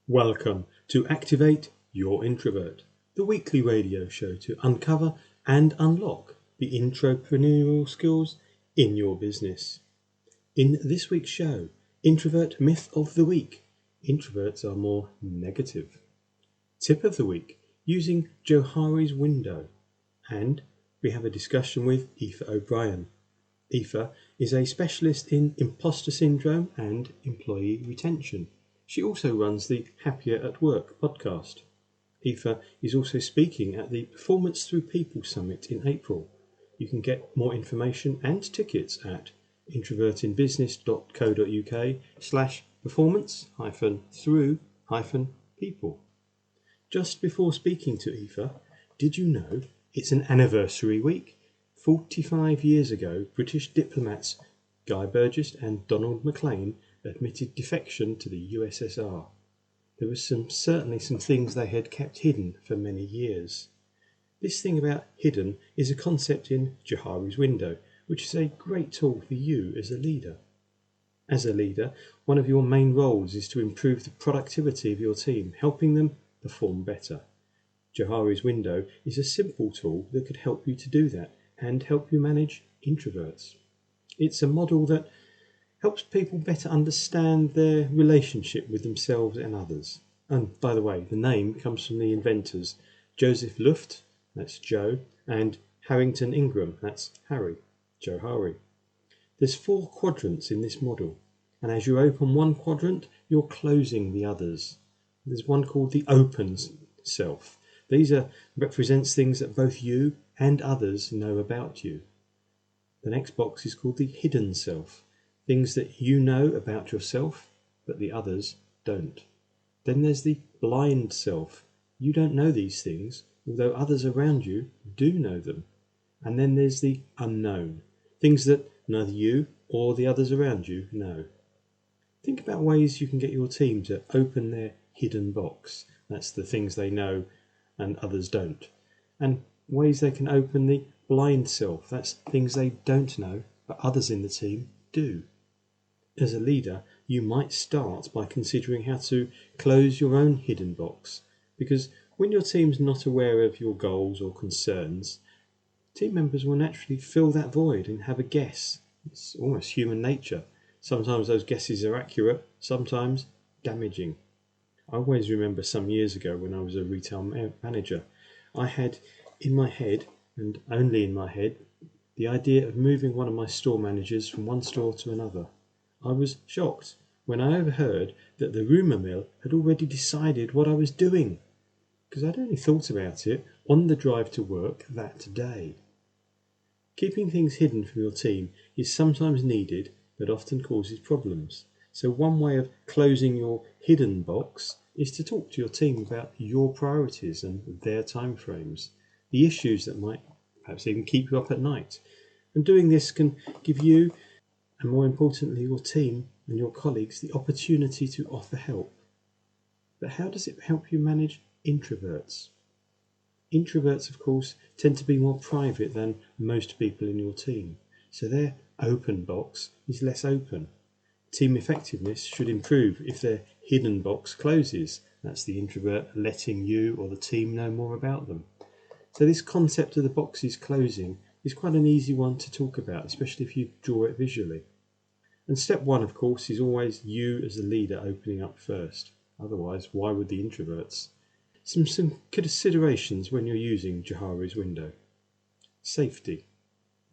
Welcome to Activate Your Introvert, the weekly radio show to uncover and unlock the entrepreneurial skills in your business. In this week's show, Introvert Myth of the Week. Introverts are more negative. Tip of the Week, using Johari's window. And we have a discussion with Aoife O'Brien. Aoife is a specialist in imposter syndrome and employee retention. She also runs the Happier at Work podcast. Aoife is also speaking at the Performance Through People Summit in April. You can get more information and tickets at introvertinbusiness.co.uk/performance-through-people. Just before speaking to Aoife, did you know it's an anniversary week? 45 years ago, British diplomats Guy Burgess and Donald Maclean admitted defection to the USSR. There was certainly some things they had kept hidden for many years. This thing about hidden is a concept in Johari's window, which is a great tool for you as a leader. As a leader, one of your main roles is to improve the productivity of your team, helping them perform better. Johari's window is a simple tool that could help you to do that and help you manage introverts. It's a model that helps people better understand their relationship with themselves and others. And by the way, the name comes from the inventors Joseph Luft, that's Joe, and Harrington Ingram, that's Harry, Johari. There's 4 quadrants in this model, and as you open one quadrant, you're closing the others. There's one called the open self. These represents things that both you and others know about you. The next box is called the hidden self. Things that you know about yourself, but the others don't. Then there's the blind self. You don't know these things, although others around you do know them. And then there's the unknown. Things that neither you or the others around you know. Think about ways you can get your team to open their hidden box. That's the things they know and others don't. And ways they can open the blind self. That's things they don't know, but others in the team do. As a leader, you might start by considering how to close your own hidden box, because when your team's not aware of your goals or concerns, team members will naturally fill that void and have a guess. It's almost human nature. Sometimes those guesses are accurate, sometimes damaging. I always remember some years ago when I was a retail manager, I had in my head, and only in my head, the idea of moving one of my store managers from one store to another. I was shocked when I overheard that the rumour mill had already decided what I was doing, because I'd only thought about it on the drive to work that day. Keeping things hidden from your team is sometimes needed, but often causes problems. So one way of closing your hidden box is to talk to your team about your priorities and their timeframes, the issues that might perhaps even keep you up at night. And doing this can give you, and more importantly your team and your colleagues, the opportunity to offer help. But how does it help you manage introverts? Introverts, of course, tend to be more private than most people in your team, so their open box is less open. Team effectiveness should improve if their hidden box closes. That's the introvert letting you or the team know more about them. So this concept of the boxes closing is quite an easy one to talk about, especially if you draw it visually. And step 1, of course, is always you as the leader opening up first. Otherwise, why would the introverts? Some considerations when you're using Johari's window. Safety.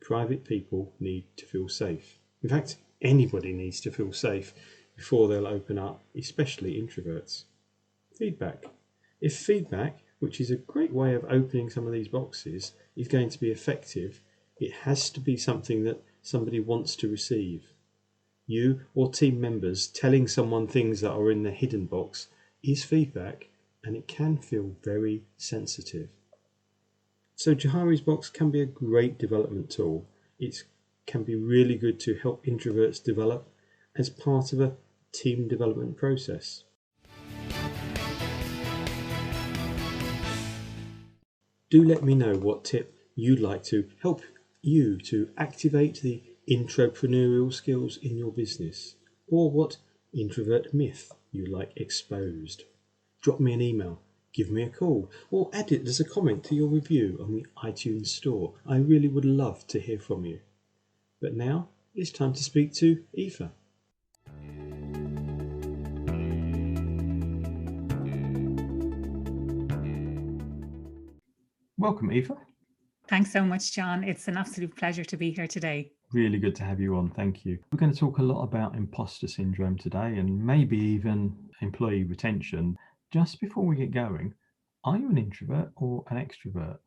Private people need to feel safe. In fact, anybody needs to feel safe before they'll open up, especially introverts. Feedback. If feedback, which is a great way of opening some of these boxes, is going to be effective, it has to be something that somebody wants to receive. You or team members telling someone things that are in the hidden box is feedback, and it can feel very sensitive. So Johari's box can be a great development tool. It can be really good to help introverts develop as part of a team development process. Do let me know what tip you'd like to help you to activate the entrepreneurial skills in your business, or what introvert myth you like exposed. drop me an email, give me a call, or add it as a comment to your review on the iTunes store. I really would love to hear from you. But now it's time to speak to Aoife. Welcome, Aoife. Thanks so much, John. It's an absolute pleasure to be here today. Really good to have you on. Thank you. We're going to talk a lot about imposter syndrome today and maybe even employee retention. Just before we get going, are you an introvert or an extrovert?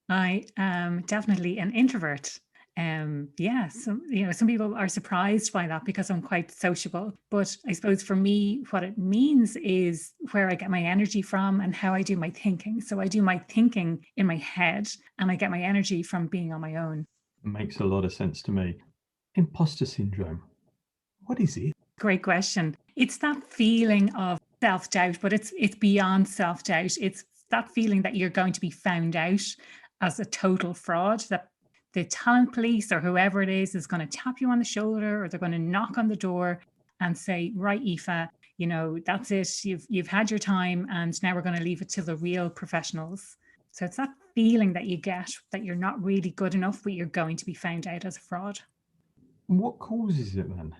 I am definitely an introvert. Some people are surprised by that because I'm quite sociable. But I suppose for me, what it means is where I get my energy from and how I do my thinking. So I do my thinking in my head and I get my energy from being on my own. It makes a lot of sense to me. Imposter syndrome. What is it? Great question. It's that feeling of self-doubt, but it's beyond self-doubt. It's that feeling that you're going to be found out as a total fraud, that the talent police or whoever it is going to tap you on the shoulder or they're going to knock on the door and say, right, Aoife, that's it. You've had your time and now we're going to leave it to the real professionals. So it's that feeling that you get that you're not really good enough, but you're going to be found out as a fraud. What causes it then?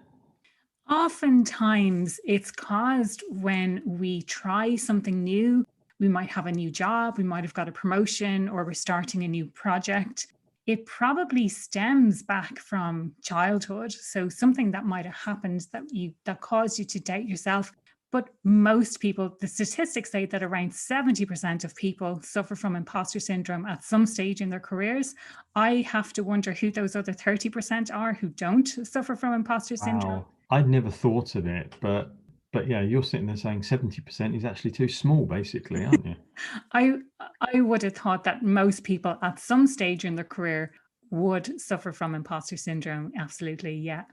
Oftentimes it's caused when we try something new. We might have a new job, we might have got a promotion, or we're starting a new project. It probably stems back from childhood. So something that might have happened that caused you to doubt yourself. But most people, the statistics say that around 70% of people suffer from imposter syndrome at some stage in their careers. I have to wonder who those other 30% are who don't suffer from imposter syndrome. I'd never thought of it, but yeah, you're sitting there saying 70% is actually too small, basically, aren't you? I would have thought that most people at some stage in their career would suffer from imposter syndrome. Absolutely, yeah.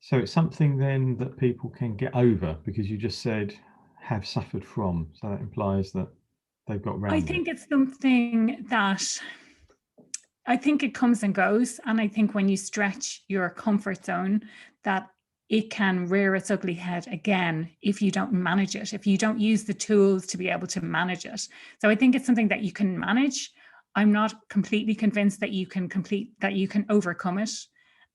So it's something then that people can get over because you just said have suffered from. So that implies that they've got around it. I think it's something that I think it comes and goes. And I think when you stretch your comfort zone, that it can rear its ugly head again if you don't manage it, if you don't use the tools to be able to manage it. So I think it's something that you can manage. I'm not completely convinced that you can overcome it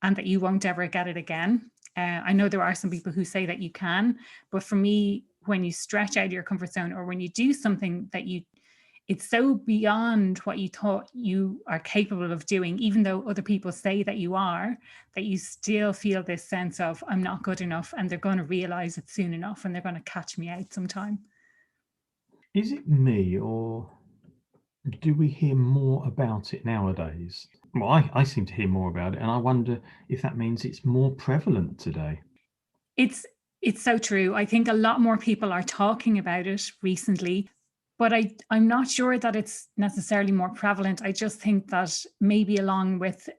and that you won't ever get it again. I know there are some people who say that you can, but for me, when you stretch out your comfort zone or when you do something it's so beyond what you thought you are capable of doing, even though other people say that you still feel this sense of I'm not good enough, and they're going to realize it soon enough and they're going to catch me out sometime. Is it me, or do we hear more about it nowadays? Well, I seem to hear more about it, and I wonder if that means it's more prevalent today. It's so true. I think a lot more people are talking about it recently, but I'm not sure that it's necessarily more prevalent. I just think that maybe along with,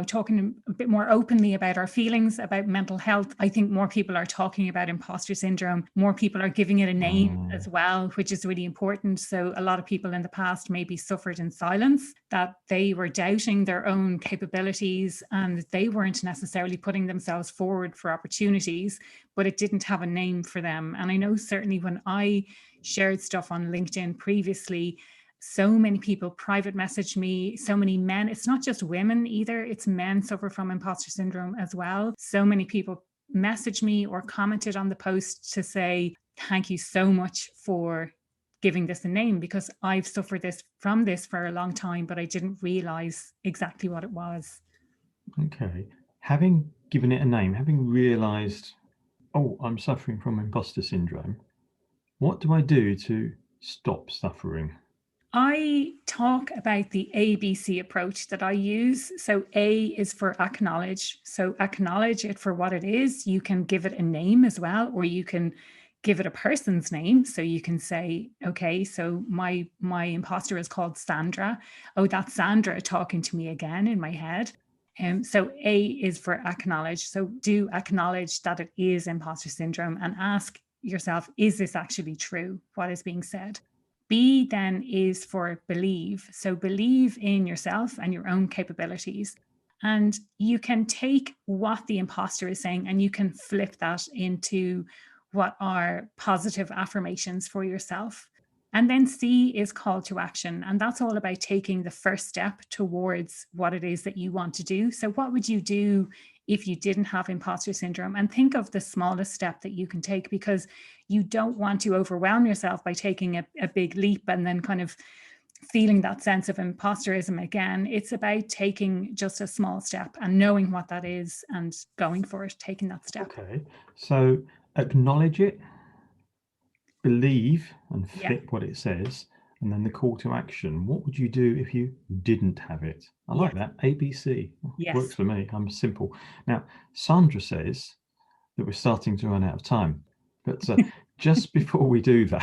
talking a bit more openly about our feelings about mental health, I think more people are talking about imposter syndrome. More people are giving it a name as well, which is really important. So a lot of people in the past maybe suffered in silence, that they were doubting their own capabilities and they weren't necessarily putting themselves forward for opportunities, but it didn't have a name for them. And I know certainly when I shared stuff on LinkedIn previously, so many people private message me, so many men. It's not just women either, it's men suffer from imposter syndrome as well. So many people message me or commented on the post to say, thank you so much for giving this a name, because I've suffered from this for a long time, but I didn't realize exactly what it was. Okay. Having given it a name, having realized, oh, I'm suffering from imposter syndrome, what do I do to stop suffering? I talk about the ABC approach that I use. So A is for acknowledge. So acknowledge it for what it is. You can give it a name as well, or you can give it a person's name. So you can say, okay, so my imposter is called Sandra. Oh, that's Sandra talking to me again in my head. So A is for acknowledge. So do acknowledge that it is imposter syndrome and ask yourself, is this actually true? What is being said? B then is for believe. So believe in yourself and your own capabilities. And you can take what the imposter is saying and you can flip that into what are positive affirmations for yourself. And then C is call to action. And that's all about taking the first step towards what it is that you want to do. So, what would you do if you didn't have imposter syndrome? And think of the smallest step that you can take, because you don't want to overwhelm yourself by taking a big leap and then kind of feeling that sense of imposterism again. It's about taking just a small step and knowing what that is and going for it, taking that step. Okay, so acknowledge it, believe and Yeah. flip what it says, and then the call to action. What would you do if you didn't have it? I like that. ABC. Yes. Works for me. I'm simple. Now, Sandra says that we're starting to run out of time. But just before we do that,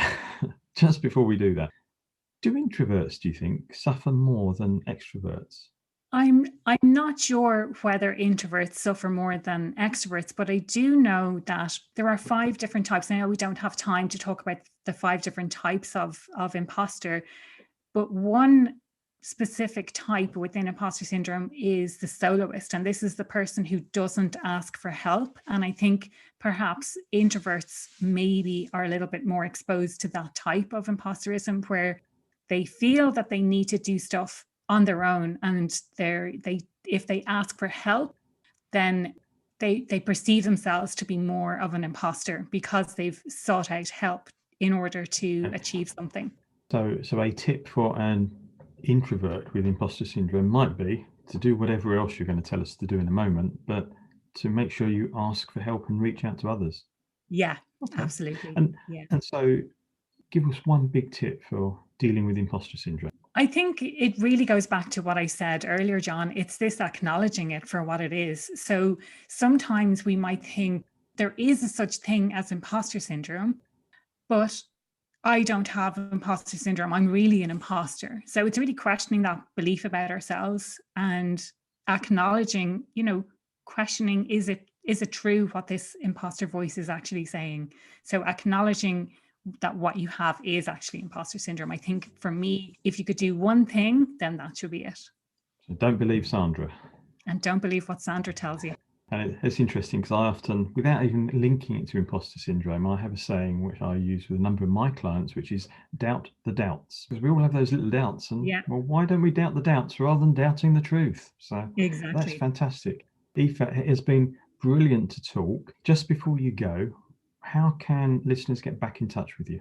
do introverts, do you think, suffer more than extroverts? I'm not sure whether introverts suffer more than extroverts, but I do know that there are 5 different types. I know we don't have time to talk about the 5 different types of imposter, but one specific type within imposter syndrome is the soloist. And this is the person who doesn't ask for help. And I think perhaps introverts maybe are a little bit more exposed to that type of imposterism, where they feel that they need to do stuff on their own, and if they ask for help, then they perceive themselves to be more of an imposter because they've sought out help in order to achieve something. So a tip for an introvert with imposter syndrome might be to do whatever else you're going to tell us to do in a moment, but to make sure you ask for help and reach out to others. Yeah, Okay. absolutely. And so give us one big tip for dealing with imposter syndrome. I think it really goes back to what I said earlier, John. It's this acknowledging it for what it is. So sometimes we might think there is a such thing as imposter syndrome, but I don't have imposter syndrome. I'm really an imposter. So it's really questioning that belief about ourselves and acknowledging, questioning, is it true what this imposter voice is actually saying? So acknowledging that what you have is actually imposter syndrome. I think for me, if you could do one thing, then that should be it. So don't believe Sandra. And don't believe what Sandra tells you. And it's interesting because I often, without even linking it to imposter syndrome, I have a saying which I use with a number of my clients, which is doubt the doubts. Because we all have those little doubts. And well, why don't we doubt the doubts rather than doubting the truth? So exactly. That's fantastic. Aoife, it has been brilliant to talk. Just before you go, how can listeners get back in touch with you?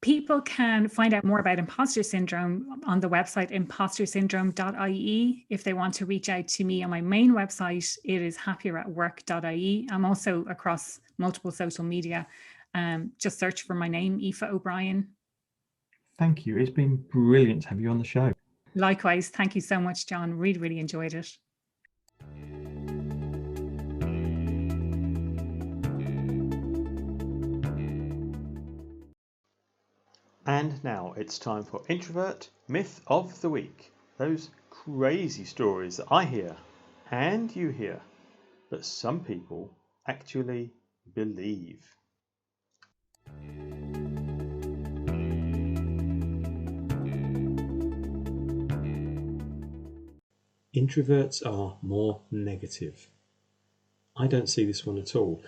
People can find out more about imposter syndrome on the website impostersyndrome.ie. If they want to reach out to me on my main website, it is happieratwork.ie. I'm also across multiple social media. Just search for my name, Aoife O'Brien. Thank you. It's been brilliant to have you on the show. Likewise. Thank you so much, John. Really, really enjoyed it. And now it's time for Introvert Myth of the Week. Those crazy stories that I hear and you hear, but some people actually believe. Introverts are more negative. I don't see this one at all.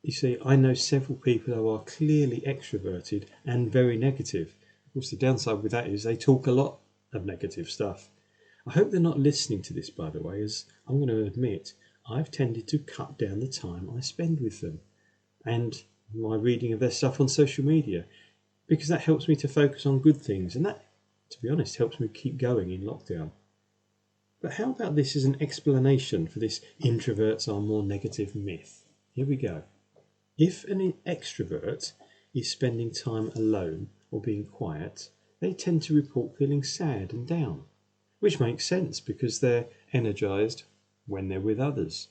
You see, I know several people who are clearly extroverted and very negative. Of course, the downside with that is they talk a lot of negative stuff. I hope they're not listening to this, by the way, as I'm going to admit I've tended to cut down the time I spend with them and my reading of their stuff on social media, because that helps me to focus on good things, and that, to be honest, helps me keep going in lockdown. But how about this as an explanation for this introverts are more negative myth? Here we go. If an extrovert is spending time alone or being quiet, they tend to report feeling sad and down, which makes sense because they're energized when they're with others.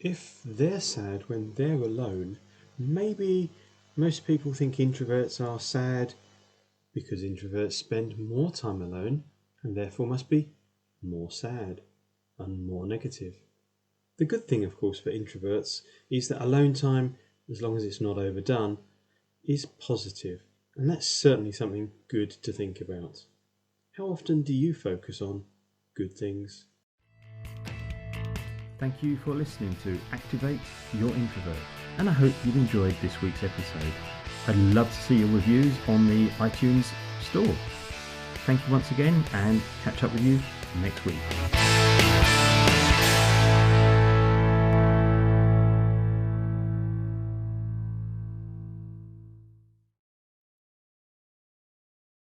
If they're sad when they're alone, maybe most people think introverts are sad because introverts spend more time alone and therefore must be more sad and more negative. The good thing, of course, for introverts is that alone time, as long as it's not overdone, is positive, and that's certainly something good to think about. How often do you focus on good things? Thank you for listening to Activate Your Introvert, and I hope you've enjoyed this week's episode. I'd love to see your reviews on the iTunes store. Thank you once again, and catch up with you next week.